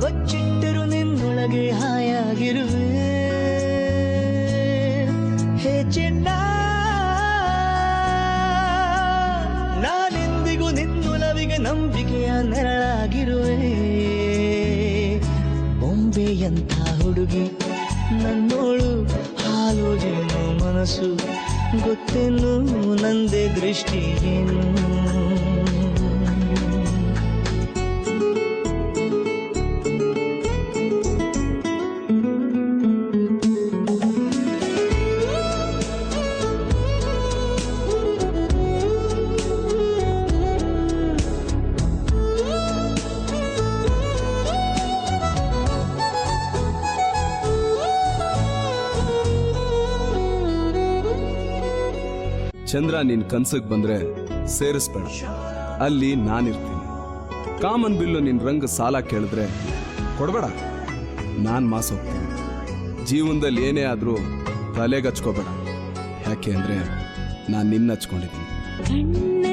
ಬಚ್ಚಿಟ್ಟರು ನಿನ್ನೊಳಗೆ ಹಾಯಾಗಿರುವೆ ಹೇ ಚಿನ್ನ ನಾನೆಂದಿಗೂ ನಿನ್ನೊಲವಿಗೆ ನಂಬಿಕೆಯ ನೆರಳಾಗಿರುವೆ ಬೊಂಬೆಯಂಥ ಹುಡುಗಿ ನನ್ನೋಳು ಹಾಲು ಜೇನು ಮನಸ್ಸು ಗೊತ್ತೇನು ನಂದೇ ದೃಷ್ಟಿ ಏನು ಚಂದ್ರ ನಿನ್ ಕನ್ಸಕ್ ಬಂದ್ರೆ ಸೇರಿಸ್ಬೇಡ, ಅಲ್ಲಿ ನಾನಿರ್ತೀನಿ. ಕಾಮನ್ ಬಿಲ್ಲು ನಿನ್ ರಂಗ ಸಾಲ ಕೇಳಿದ್ರೆ ಕೊಡ್ಬೇಡ, ನಾನ್ ಮಾಸ್ ಹೋಗ್ತೀನಿ. ಜೀವನದಲ್ಲಿ ಏನೇ ಆದ್ರೂ ತಲೆಗೆ ಹಚ್ಕೋಬೇಡ, ಯಾಕೆ ಅಂದ್ರೆ ನಾನು ನಿನ್ನ ಹಚ್ಕೊಂಡಿದ್ದೀನಿ.